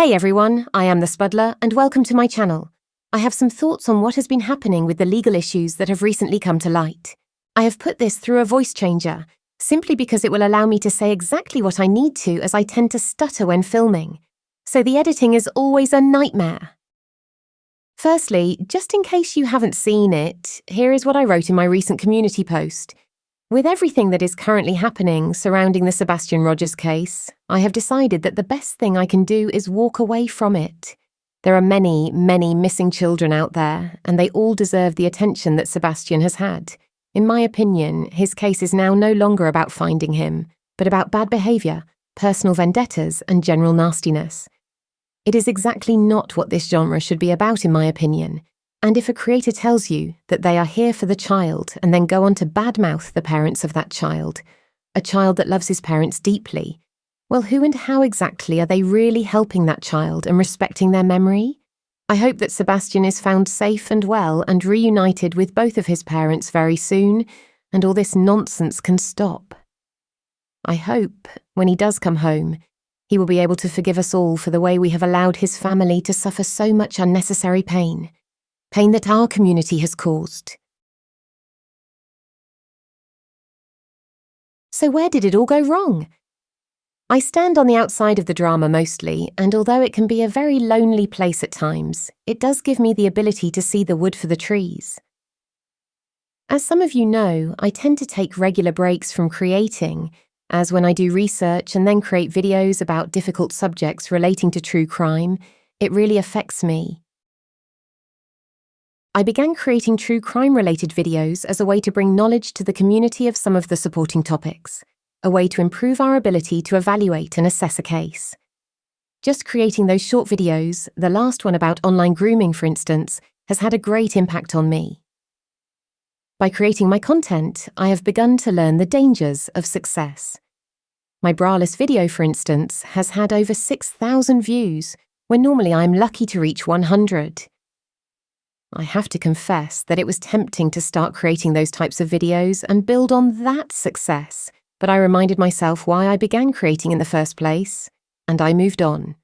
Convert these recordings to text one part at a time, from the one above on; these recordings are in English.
Hey everyone, I am the Spudler and welcome to my channel. I have some thoughts on what has been happening with the legal issues that have recently come to light. I have put this through a voice changer, simply because it will allow me to say exactly what I need to, as I tend to stutter when filming. So the editing is always a nightmare. Firstly, just in case you haven't seen it, here is what I wrote in my recent community post. With everything that is currently happening surrounding the Sebastian Rogers case, I have decided that the best thing I can do is walk away from it. There are many, many missing children out there, and they all deserve the attention that Sebastian has had. In my opinion, his case is now no longer about finding him, but about bad behaviour, personal vendettas, and general nastiness. It is exactly not what this genre should be about, in my opinion. And if a creator tells you that they are here for the child and then go on to badmouth the parents of that child, a child that loves his parents deeply, well, who and how exactly are they really helping that child and respecting their memory? I hope that Sebastian is found safe and well and reunited with both of his parents very soon, and all this nonsense can stop. I hope, when he does come home, he will be able to forgive us all for the way we have allowed his family to suffer so much unnecessary pain. Pain that our community has caused. So where did it all go wrong? I stand on the outside of the drama mostly, and although it can be a very lonely place at times, it does give me the ability to see the wood for the trees. As some of you know, I tend to take regular breaks from creating, as when I do research and then create videos about difficult subjects relating to true crime, it really affects me. I began creating true crime-related videos as a way to bring knowledge to the community of some of the supporting topics, a way to improve our ability to evaluate and assess a case. Just creating those short videos, the last one about online grooming, for instance, has had a great impact on me. By creating my content, I have begun to learn the dangers of success. My braless video, for instance, has had over 6,000 views, when normally I am lucky to reach 100. I have to confess that it was tempting to start creating those types of videos and build on that success, but I reminded myself why I began creating in the first place, and I moved on.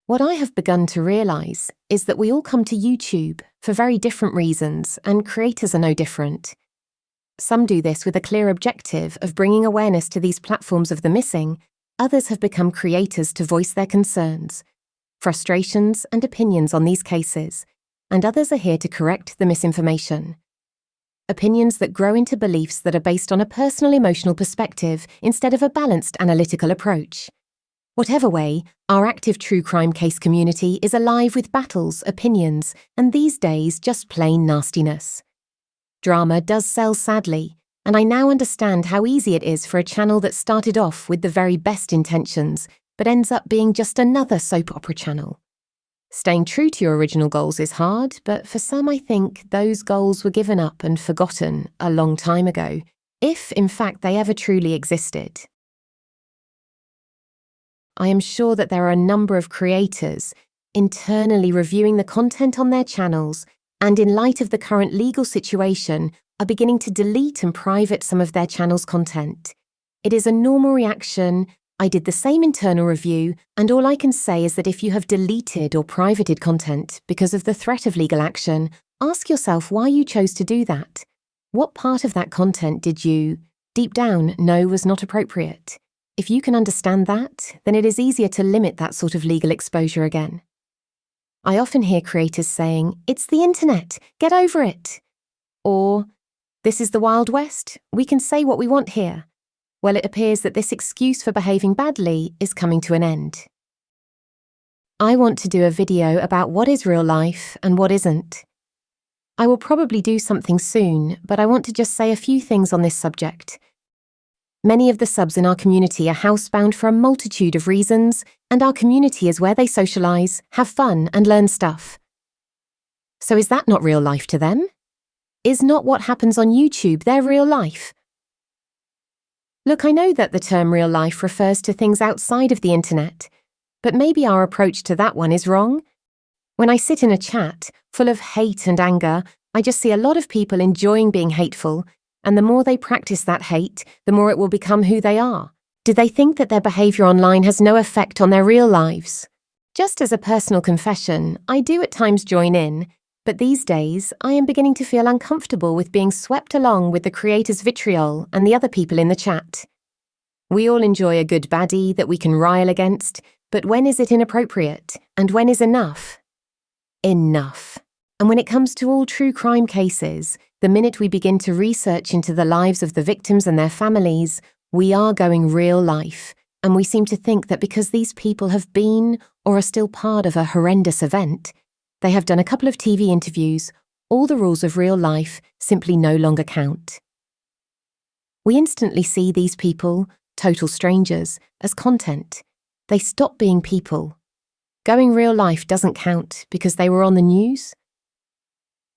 What I have begun to realise is that we all come to YouTube for very different reasons, and creators are no different. Some do this with a clear objective of bringing awareness to these platforms of the missing. Others have become creators to voice their concerns, frustrations, and opinions on these cases, and others are here to correct the misinformation. Opinions that grow into beliefs that are based on a personal emotional perspective instead of a balanced analytical approach. Whatever way, our active true crime case community is alive with battles, opinions, and these days just plain nastiness. Drama does sell sadly, and I now understand how easy it is for a channel that started off with the very best intentions, but ends up being just another soap opera channel. Staying true to your original goals is hard, but for some I think those goals were given up and forgotten a long time ago, if in fact they ever truly existed. I am sure that there are a number of creators internally reviewing the content on their channels and in light of the current legal situation are beginning to delete and private some of their channel's content. It is a normal reaction. I did the same internal review, and all I can say is that if you have deleted or privated content because of the threat of legal action, ask yourself why you chose to do that. What part of that content did you, deep down, know was not appropriate? If you can understand that, then it is easier to limit that sort of legal exposure again. I often hear creators saying, "It's the internet, get over it." Or, "This is the Wild West, we can say what we want here." Well, it appears that this excuse for behaving badly is coming to an end. I want to do a video about what is real life and what isn't. I will probably do something soon, but I want to just say a few things on this subject. Many of the subs in our community are housebound for a multitude of reasons, and our community is where they socialise, have fun, and learn stuff. So is that not real life to them? Is not what happens on YouTube their real life? Look, I know that the term real life refers to things outside of the internet, but maybe our approach to that one is wrong. When I sit in a chat full of hate and anger, I just see a lot of people enjoying being hateful, and the more they practice that hate, the more it will become who they are. Do they think that their behaviour online has no effect on their real lives? Just as a personal confession, I do at times join in, but these days I am beginning to feel uncomfortable with being swept along with the creator's vitriol and the other people in the chat. We all enjoy a good baddie that we can rile against, but when is it inappropriate, and when is enough? Enough. And when it comes to all true crime cases, the minute we begin to research into the lives of the victims and their families, we are going real life, and we seem to think that because these people have been or are still part of a horrendous event, they have done a couple of TV interviews, all the rules of real life simply no longer count. We instantly see these people, total strangers, as content. They stop being people. Going real life doesn't count because they were on the news.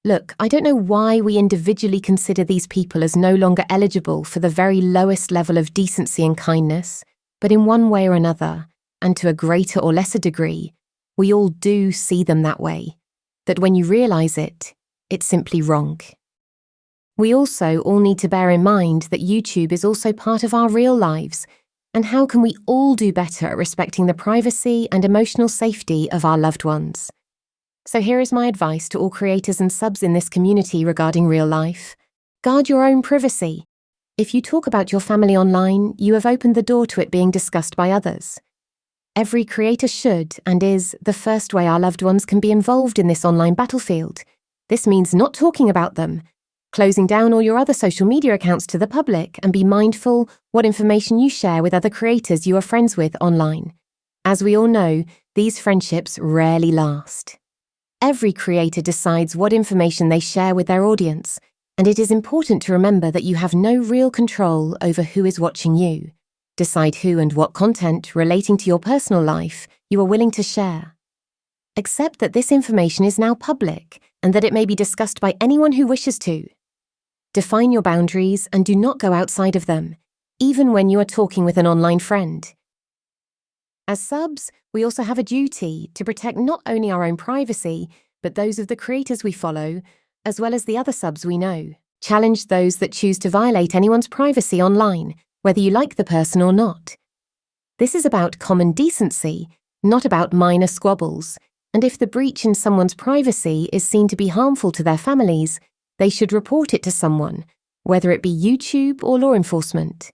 Look, I don't know why we individually consider these people as no longer eligible for the very lowest level of decency and kindness, but in one way or another, and to a greater or lesser degree, we all do see them that way, that when you realise it, it's simply wrong. We also all need to bear in mind that YouTube is also part of our real lives, and how can we all do better at respecting the privacy and emotional safety of our loved ones? So here is my advice to all creators and subs in this community regarding real life. Guard your own privacy. If you talk about your family online, you have opened the door to it being discussed by others. Every creator should and is the first way our loved ones can be involved in this online battlefield. This means not talking about them, closing down all your other social media accounts to the public, and be mindful what information you share with other creators you are friends with online. As we all know, these friendships rarely last. Every creator decides what information they share with their audience, and it is important to remember that you have no real control over who is watching you. Decide who and what content relating to your personal life you are willing to share. Accept that this information is now public and that it may be discussed by anyone who wishes to. Define your boundaries and do not go outside of them, even when you are talking with an online friend. As subs, we also have a duty to protect not only our own privacy, but those of the creators we follow, as well as the other subs we know. Challenge those that choose to violate anyone's privacy online, whether you like the person or not. This is about common decency, not about minor squabbles, and if the breach in someone's privacy is seen to be harmful to their families, they should report it to someone, whether it be YouTube or law enforcement.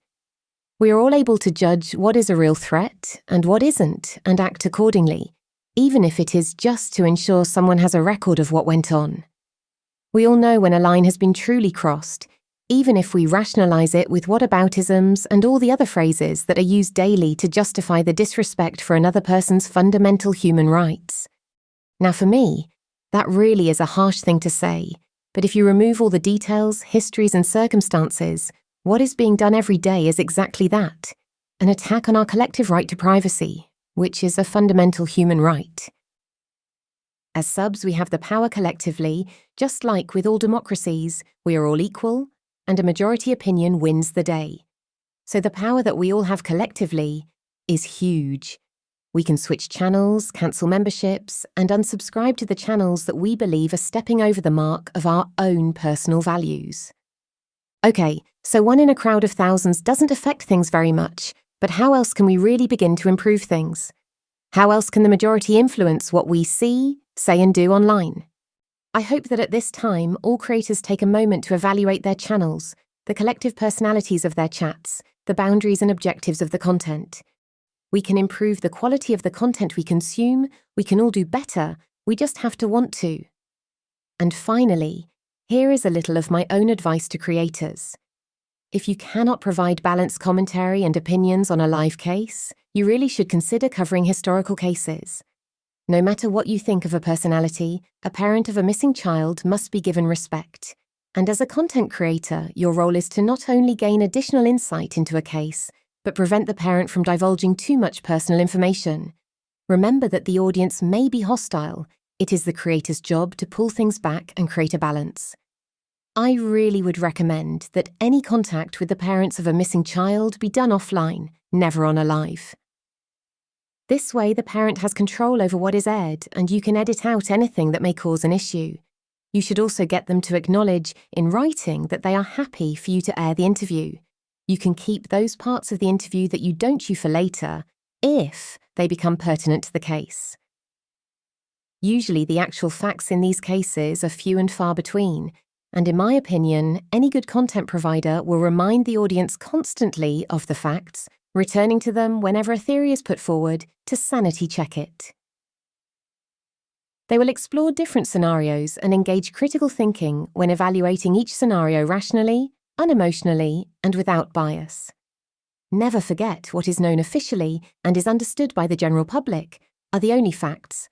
We are all able to judge what is a real threat and what isn't, and act accordingly, even if it is just to ensure someone has a record of what went on. We all know when a line has been truly crossed, even if we rationalise it with whataboutisms and all the other phrases that are used daily to justify the disrespect for another person's fundamental human rights. Now for me, that really is a harsh thing to say, but if you remove all the details, histories and circumstances, what is being done every day is exactly that, an attack on our collective right to privacy, which is a fundamental human right. As subs, we have the power collectively, just like with all democracies, we are all equal, and a majority opinion wins the day. So the power that we all have collectively is huge. We can switch channels, cancel memberships, and unsubscribe to the channels that we believe are stepping over the mark of our own personal values. Okay, so one in a crowd of thousands doesn't affect things very much, but how else can we really begin to improve things? How else can the majority influence what we see, say and do online? I hope that at this time, all creators take a moment to evaluate their channels, the collective personalities of their chats, the boundaries and objectives of the content. We can improve the quality of the content we consume, we can all do better, we just have to want to. And finally, here is a little of my own advice to creators. If you cannot provide balanced commentary and opinions on a live case, you really should consider covering historical cases. No matter what you think of a personality, a parent of a missing child must be given respect. And as a content creator, your role is to not only gain additional insight into a case, but prevent the parent from divulging too much personal information. Remember that the audience may be hostile. It is the creator's job to pull things back and create a balance. I really would recommend that any contact with the parents of a missing child be done offline, never on a live. This way, the parent has control over what is aired, and you can edit out anything that may cause an issue. You should also get them to acknowledge in writing that they are happy for you to air the interview. You can keep those parts of the interview that you don't for later, if they become pertinent to the case. Usually the actual facts in these cases are few and far between, and in my opinion, any good content provider will remind the audience constantly of the facts, returning to them whenever a theory is put forward to sanity check it. They will explore different scenarios and engage critical thinking when evaluating each scenario rationally, unemotionally, and without bias. Never forget what is known officially and is understood by the general public are the only facts.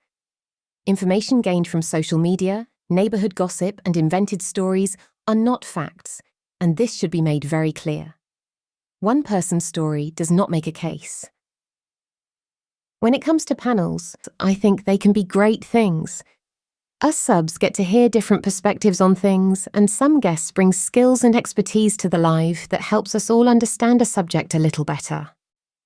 Information gained from social media, neighborhood gossip, and invented stories are not facts, and this should be made very clear. One person's story does not make a case. When it comes to panels, I think they can be great things. Us subs get to hear different perspectives on things, and some guests bring skills and expertise to the live that helps us all understand a subject a little better.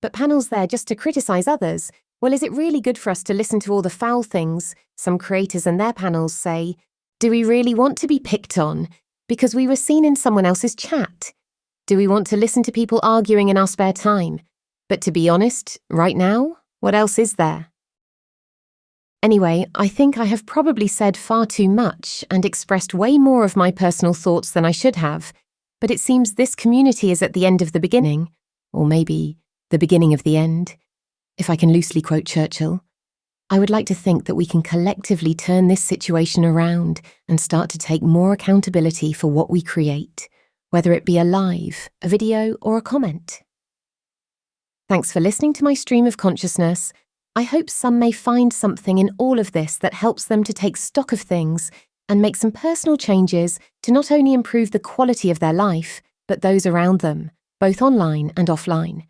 But panels there just to criticize others, well, is it really good for us to listen to all the foul things some creators and their panels say? Do we really want to be picked on because we were seen in someone else's chat? Do we want to listen to people arguing in our spare time? But to be honest, right now, what else is there? Anyway, I think I have probably said far too much and expressed way more of my personal thoughts than I should have, but it seems this community is at the end of the beginning, or maybe the beginning of the end. If I can loosely quote Churchill, I would like to think that we can collectively turn this situation around and start to take more accountability for what we create, whether it be a live, a video, or a comment. Thanks for listening to my stream of consciousness. I hope some may find something in all of this that helps them to take stock of things and make some personal changes to not only improve the quality of their life, but those around them, both online and offline.